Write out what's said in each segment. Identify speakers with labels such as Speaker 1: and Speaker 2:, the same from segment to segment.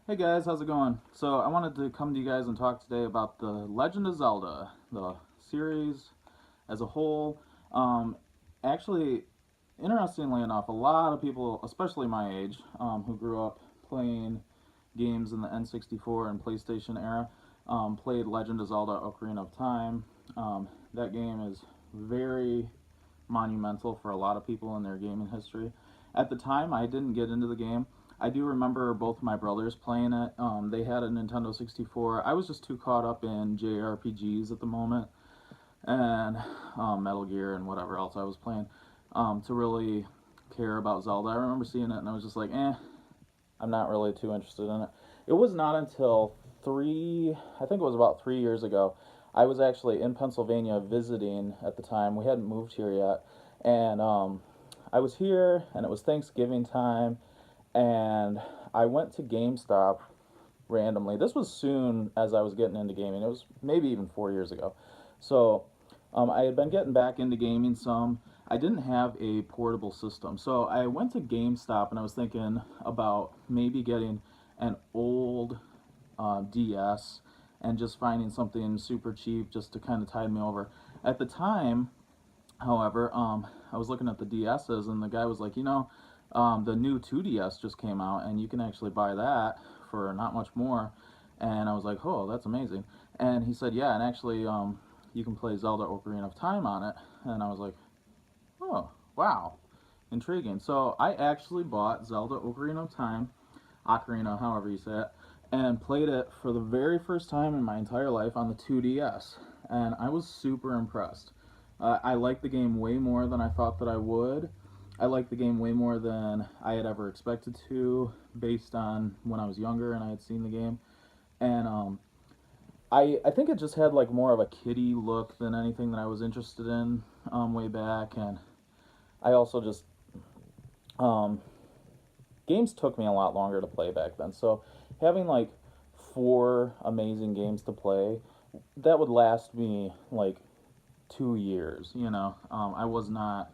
Speaker 1: Hey guys, how's it going? So I wanted to come to you guys and talk today about the Legend of Zelda, the series as a whole. Um, Actually, interestingly enough, a lot of people, especially my age, who grew up playing games in the N64 and PlayStation era, played Legend of Zelda: Ocarina of Time. That game is very monumental for a lot of people in their gaming history. At the time, I didn't get into the game. I do remember both my brothers playing it. They had a Nintendo 64. I was just too caught up in JRPGs at the moment and Metal Gear and whatever else I was playing to really care about Zelda. I remember seeing it and I was just like, I'm not really too interested in it. It was not until I think it was about 3 years ago, I was actually in Pennsylvania visiting at the time. We hadn't moved here yet. And I was here and it was Thanksgiving time. And I went to GameStop randomly. This was soon as I was getting into gaming. It was maybe even 4 years ago. So I had been getting back into gaming some. I didn't have a portable system. So I went to GameStop and I was thinking about maybe getting an old DS and just finding something super cheap just to kind of tide me over. At the time, however, I was looking at the DSs and the guy was like, the new 2DS just came out and you can actually buy that for not much more. And I was like, oh, that's amazing. And he said, yeah, and actually, you can play Zelda Ocarina of Time on it. And I was like, oh, wow, intriguing. So I actually bought Zelda Ocarina of Time, Ocarina, however you say it, and played it for the very first time in my entire life on the 2DS. And I was super impressed. I liked the game way more than I thought that I would. I liked the game way more than I had ever expected to, based on when I was younger and I had seen the game. And I think it just had like more of a kiddie look than anything that I was interested in way back. And I also just um, games took me a lot longer to play back then. So having like four amazing games to play, that would last me like 2 years. I was not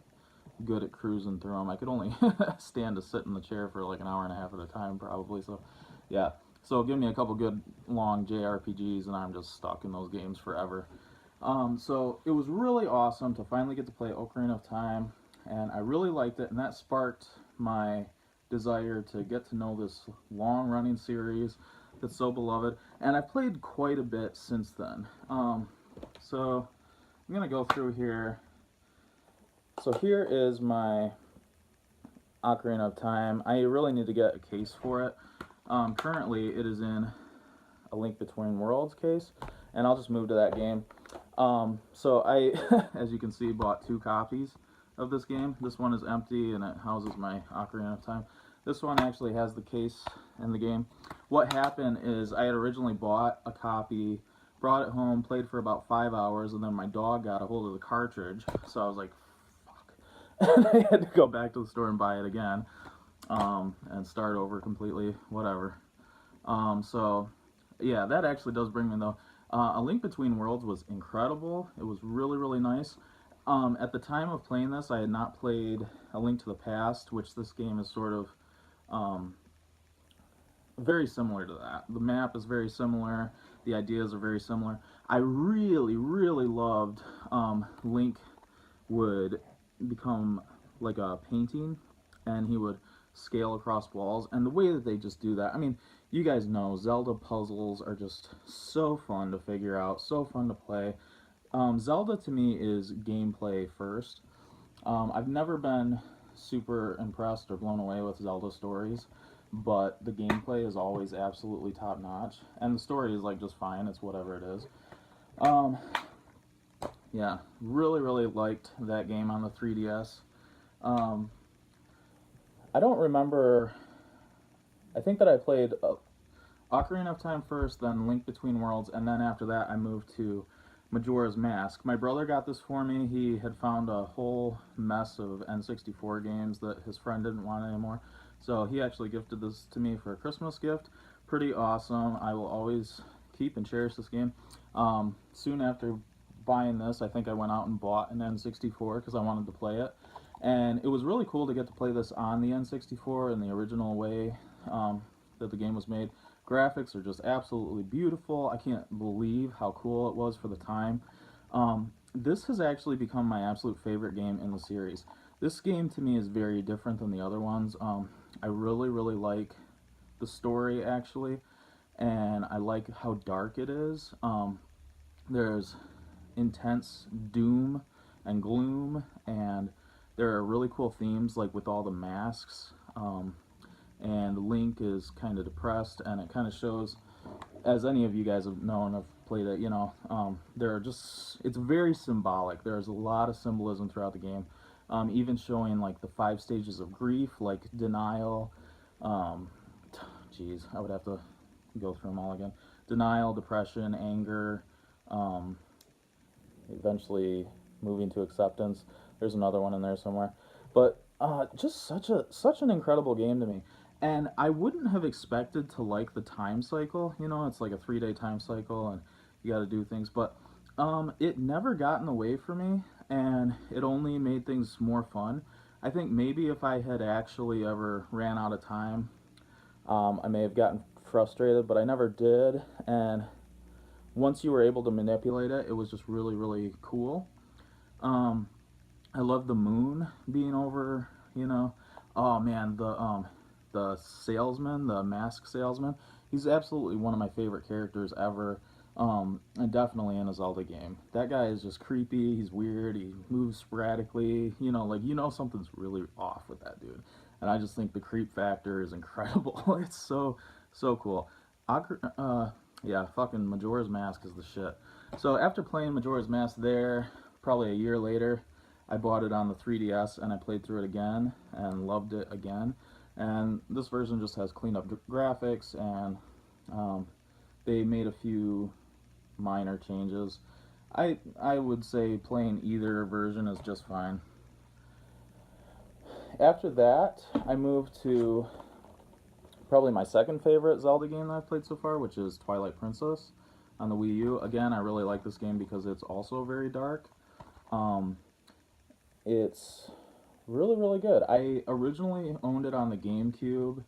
Speaker 1: good at cruising through them. I could only stand to sit in the chair for like an hour and a half at a time, probably. So, yeah. So give me a couple good long JRPGs, and I'm just stuck in those games forever. So it was really awesome to finally get to play Ocarina of Time, and I really liked it, and that sparked my desire to get to know this long-running series that's so beloved. And I've played quite a bit since then. So I'm gonna go through here. So here is my Ocarina of Time. I really need to get a case for it. Currently, it is in a Link Between Worlds case, and I'll just move to that game. So I, as you can see, bought two copies of this game. This one is empty and it houses my Ocarina of Time. This one actually has the case in the game. What happened is I had originally bought a copy, brought it home, played for about 5 hours, and then my dog got a hold of the cartridge. So I was like, and I had to go back to the store and buy it again, and start over completely, whatever. So, yeah, that actually does bring me though. A Link Between Worlds was incredible. It was really, really nice. At the time of playing this, I had not played A Link to the Past, which this game is sort of um, very similar to that. The map is very similar. The ideas are very similar. I really, really loved Link would become like a painting and he would scale across walls, and the way that they just do that, I mean, you guys know Zelda puzzles are just so fun to figure out, so fun to play. Zelda to me is gameplay first. I've never been super impressed or blown away with Zelda stories, but the gameplay is always absolutely top notch, and the story is like just fine, it's whatever it is. um, yeah, really, really liked that game on the 3DS. Um, I don't remember. I think that I played Ocarina of Time first, then Link Between Worlds, and then after that I moved to Majora's Mask. My brother got this for me. He had found a whole mess of N64 games that his friend didn't want anymore. So he actually gifted this to me for a Christmas gift. Pretty awesome. I will always keep and cherish this game. Soon after buying this, I think I went out and bought an N64 because I wanted to play it. And it was really cool to get to play this on the N64 in the original way. that the game was made. Graphics are just absolutely beautiful. I can't believe how cool it was for the time. This has actually become my absolute favorite game in the series. This game to me is very different than the other ones. I really, really like the story actually, and I like how dark it is. There's intense doom and gloom, and there are really cool themes like with all the masks. And Link is kind of depressed, and it kind of shows, as any of you guys have known, have played it, there are just, it's very symbolic. There's a lot of symbolism throughout the game, even showing like the 5 stages of grief, like denial, um, geez, I would have to go through them all again. Denial, depression, anger, um, eventually moving to acceptance. There's another one in there somewhere, but just such an incredible game to me. And I wouldn't have expected to like the time cycle. It's like a 3-day time cycle, and you got to do things. But it never got in the way for me, and it only made things more fun. I think maybe if I had actually ever ran out of time, I may have gotten frustrated, but I never did. And once you were able to manipulate it, it was just really, really cool. Um, I love the moon being over. Oh man, the salesman, the mask salesman, he's absolutely one of my favorite characters ever. And definitely in a Zelda game. That guy is just creepy. He's weird. He moves sporadically. Something's really off with that dude. And I just think the creep factor is incredible. It's so cool. Yeah, fucking Majora's Mask is the shit. So after playing Majora's Mask there, probably a year later, I bought it on the 3DS and I played through it again and loved it again. And this version just has cleaned up graphics, and they made a few minor changes. I would say playing either version is just fine. After that, I moved to probably my second favorite Zelda game that I've played so far, which is Twilight Princess on the Wii U. Again, I really like this game because it's also very dark. Um, it's really, really good. I originally owned it on the GameCube,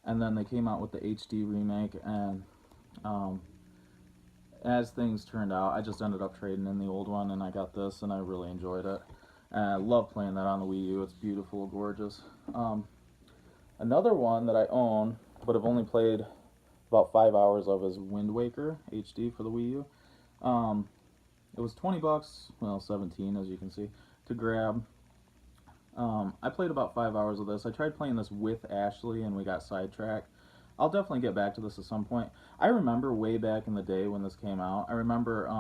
Speaker 1: and then they came out with the HD remake, and um, as things turned out, I just ended up trading in the old one, and I got this, and I really enjoyed it. And I love playing that on the Wii U. It's beautiful, gorgeous. Another one that I own, but have only played about 5 hours of, is Wind Waker HD for the Wii U. It was $20, well, 17 as you can see, to grab. I played about 5 hours of this. I tried playing this with Ashley, and we got sidetracked. I'll definitely get back to this at some point. I remember way back in the day when this came out. I remember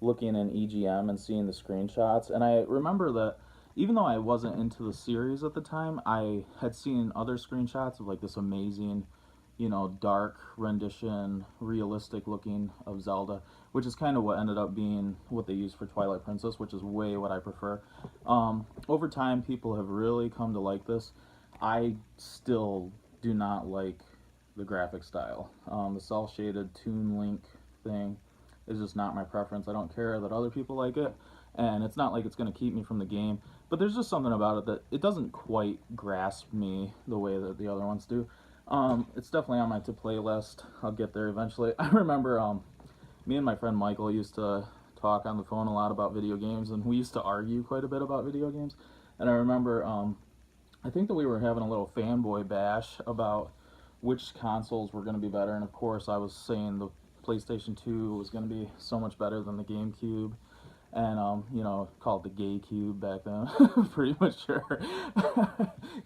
Speaker 1: looking in EGM and seeing the screenshots, and I remember that even though I wasn't into the series at the time, I had seen other screenshots of like this amazing, dark rendition, realistic looking of Zelda, which is kind of what ended up being what they used for Twilight Princess, which is way what I prefer. Over time, people have really come to like this. I still do not like the graphic style. The cel-shaded Toon Link thing is just not my preference. I don't care that other people like it, and it's not like it's going to keep me from the game, but there's just something about it that it doesn't quite grasp me the way that the other ones do. It's definitely on my to play list. I'll get there eventually. I remember me and my friend Michael used to talk on the phone a lot about video games, and we used to argue quite a bit about video games. And I remember I think that we were having a little fanboy bash about which consoles were going to be better, and of course I was saying the PlayStation 2 was going to be so much better than the GameCube, and called the Gay Cube back then. Pretty much sure.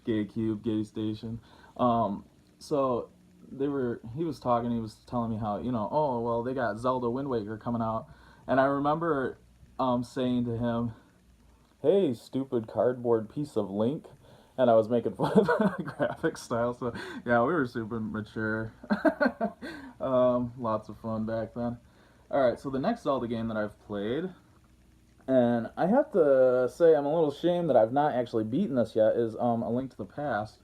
Speaker 1: Gay Cube, Gay Station. So he was talking, he was telling me how, oh well, they got Zelda Wind Waker coming out, and I remember saying to him, "Hey, stupid cardboard piece of Link." And I was making fun of the graphic style, so yeah, we were super mature. Lots of fun back then. Alright, so the next Zelda game that I've played, and I have to say I'm a little ashamed that I've not actually beaten this yet, is A Link to the Past.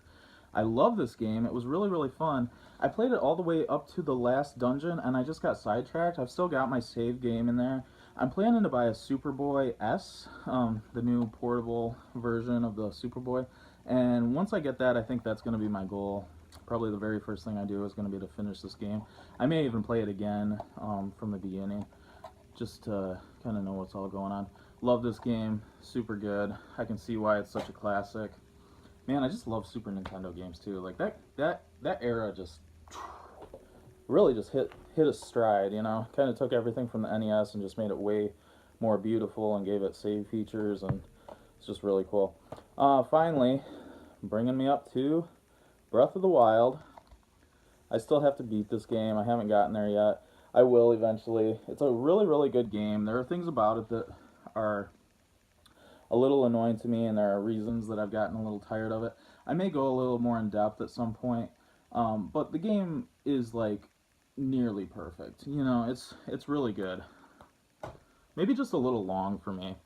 Speaker 1: I love this game. It was really, really fun. I played it all the way up to the last dungeon, and I just got sidetracked. I've still got my save game in there. I'm planning to buy a Superboy S, the new portable version of the Superboy. And once I get that, I think that's going to be my goal. Probably the very first thing I do is going to be to finish this game. I may even play it again from the beginning, just to kind of know what's all going on. Love this game, super good. I can see why it's such a classic. Man, I just love Super Nintendo games too. Like that era just really just hit a stride. You know, kind of took everything from the NES and just made it way more beautiful and gave it save features, and it's just really cool. Finally, bringing me up to Breath of the Wild. I still have to beat this game. I haven't gotten there yet. I will eventually. It's a really, really good game. There are things about it that are a little annoying to me, and there are reasons that I've gotten a little tired of it. I may go a little more in depth at some point, but the game is like nearly perfect. You know, it's really good. Maybe just a little long for me.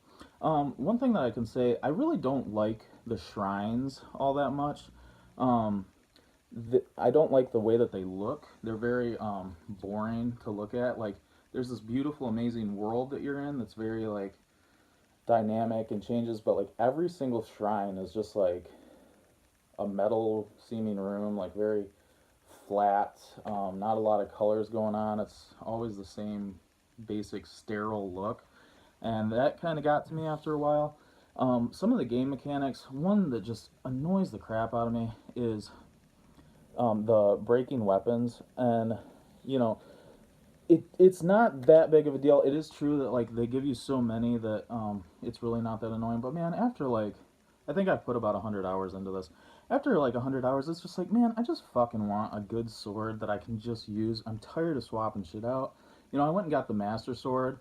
Speaker 1: One thing that I can say, I really don't like the shrines all that much. Um, I don't like the way that they look. They're very boring to look at. Like, there's this beautiful, amazing world that you're in that's very like dynamic and changes, but like every single shrine is just like a metal seeming room, like very flat. Not a lot of colors going on. It's always the same basic sterile look, and that kind of got to me after a while. Some of the game mechanics, one that just annoys the crap out of me is the breaking weapons, and you know, it's not that big of a deal. It is true that like they give you so many that it's really not that annoying. But man, after like, I think I've put about 100 hours into this. After like 100 hours, it's just like, man, I just fucking want a good sword that I can just use. I'm tired of swapping shit out. You know, I went and got the Master Sword,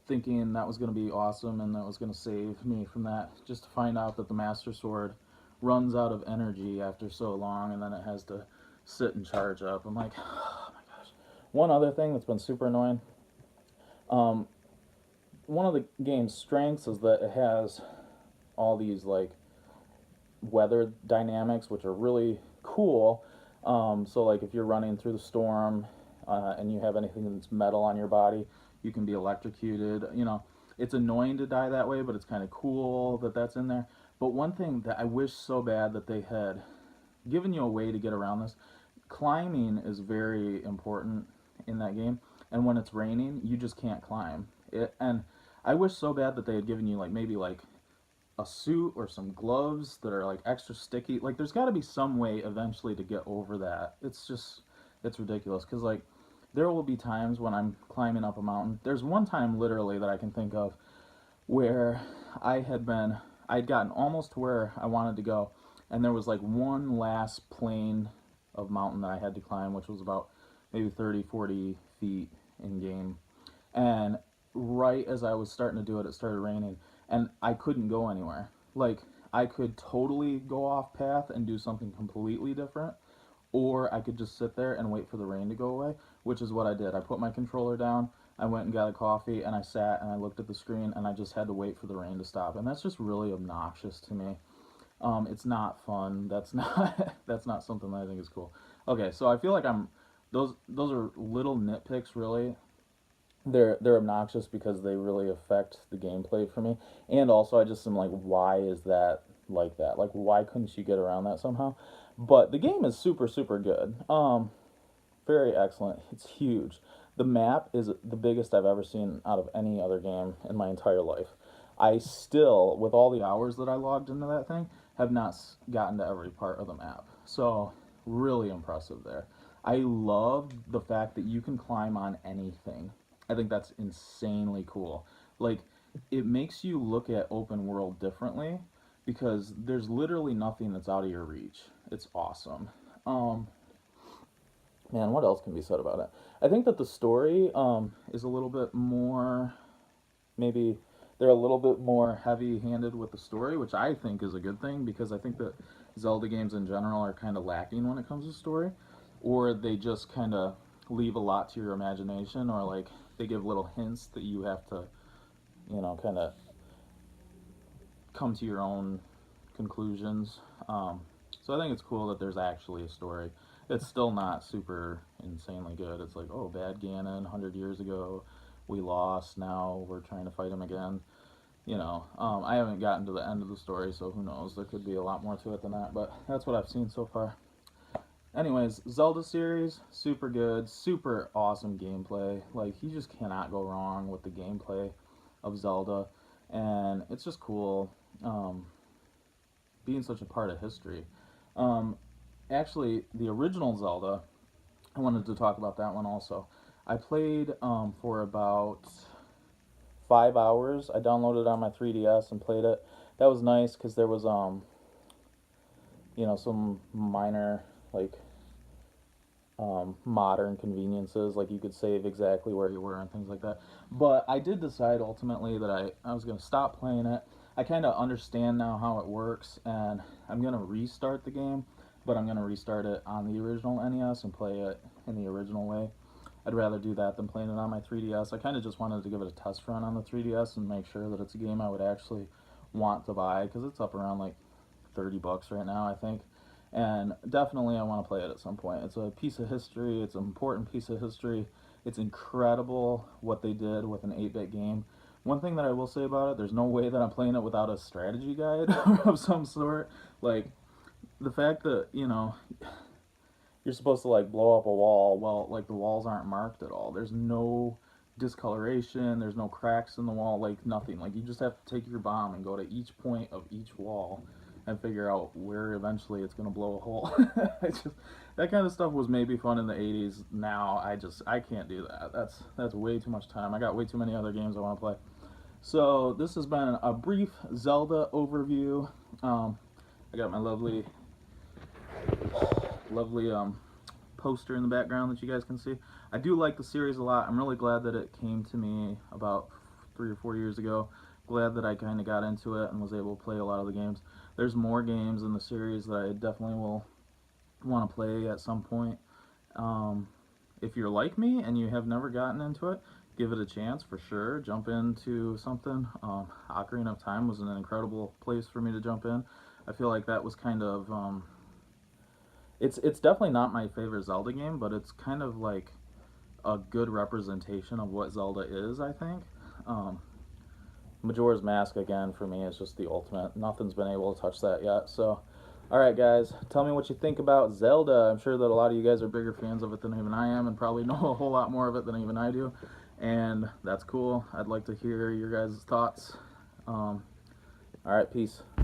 Speaker 1: thinking that was gonna be awesome and that was gonna save me from that. Just to find out that the Master Sword runs out of energy after so long, and then it has to sit and charge up. I'm like, oh my gosh. One other thing that's been super annoying. Um, One of the game's strengths is that it has all these like weather dynamics, which are really cool. So like if you're running through the storm and you have anything that's metal on your body, you can be electrocuted. You know, it's annoying to die that way, but it's kind of cool that that's in there. But one thing that I wish so bad that they had given you a way to get around this, climbing is very important in that game. And when it's raining, you just can't climb it. And I wish so bad that they had given you like maybe like a suit or some gloves that are like extra sticky. Like there's got to be some way eventually to get over that. It's just it's ridiculous because like there will be times when I'm climbing up a mountain. There's one time literally that I can think of where I'd gotten almost to where I wanted to go, and there was like one last plane of mountain that I had to climb, which was about maybe 30, 40 feet in game. And right as I was starting to do it, it started raining, and I couldn't go anywhere. Like, I could totally go off path and do something completely different, or I could just sit there and wait for the rain to go away, which is what I did. I put my controller down, I went and got a coffee, and I sat and I looked at the screen, and I just had to wait for the rain to stop. And that's just really obnoxious to me. It's not fun. That's not that's not something that I think is cool. Okay, so I feel like I'm those are little nitpicks really. They're obnoxious because they really affect the gameplay for me. And also I just am like, why is that like that? Like why couldn't you get around that somehow? But the game is super super good. Very excellent. It's huge. The map is the biggest I've ever seen out of any other game in my entire life. I still, with all the hours that I logged into that thing, have not gotten to every part of the map. So, really impressive there. I love the fact that you can climb on anything. I think that's insanely cool. Like, it makes you look at open world differently because there's literally nothing that's out of your reach. It's awesome. Um, Man, what else can be said about it? I think that the story is a little bit more, maybe they're a little bit more heavy handed with the story, which I think is a good thing because I think that Zelda games in general are kind of lacking when it comes to story, or they just kind of leave a lot to your imagination, or like they give little hints that you have to, you know, kind of come to your own conclusions. So I think it's cool that there's actually a story. It's still not super insanely good. It's like, oh, bad Ganon, 100 years ago, we lost. Now we're trying to fight him again. You know, I haven't gotten to the end of the story, so who knows? There could be a lot more to it than that, but that's what I've seen so far. anyways, Zelda series, super good, super awesome gameplay. Like, you just cannot go wrong with the gameplay of Zelda, and it's just cool um, being such a part of history. Um, Actually, the original Zelda, I wanted to talk about that one also. I played for about 5 hours. I downloaded it on my 3DS and played it. That was nice because there was some minor like modern conveniences, like you could save exactly where you were and things like that. But I did decide ultimately that I was going to stop playing it. I kind of understand now how it works, and I'm going to restart the game, but I'm going to restart it on the original NES and play it in the original way. I'd rather do that than playing it on my 3DS. I kind of just wanted to give it a test run on the 3DS and make sure that it's a game I would actually want to buy, because it's up around like $30 right now, I think. And definitely I want to play it at some point. It's a piece of history, it's an important piece of history. It's incredible what they did with an 8-bit game. One thing that I will say about it, there's no way that I'm playing it without a strategy guide of some sort. Like, the fact that, you're supposed to like blow up a wall, well, like, the walls aren't marked at all. There's no discoloration, there's no cracks in the wall, like nothing. Like, you just have to take your bomb and go to each point of each wall and figure out where eventually it's going to blow a hole. That kind of stuff was maybe fun in the 80s. Now I can't do that. That's way too much time. I got way too many other games I want to play. So this has been a brief Zelda overview. I got my lovely poster in the background that you guys can see. I do like the series a lot. I'm really glad that it came to me about 3 or 4 years ago. Glad that I kind of got into it and was able to play a lot of the games. There's more games in the series that I definitely will want to play at some point. If you're like me and you have never gotten into it, give it a chance for sure. Jump into something. Ocarina of Time was an incredible place for me to jump in. I feel like that was kind of it's definitely not my favorite Zelda game, but it's kind of like a good representation of what Zelda is, I think. Majora's Mask, again, for me is just the ultimate. Nothing's been able to touch that yet. So, alright guys, tell me what you think about Zelda. I'm sure that a lot of you guys are bigger fans of it than even I am, and probably know a whole lot more of it than even I do. And that's cool. I'd like to hear your guys' thoughts. Alright, peace.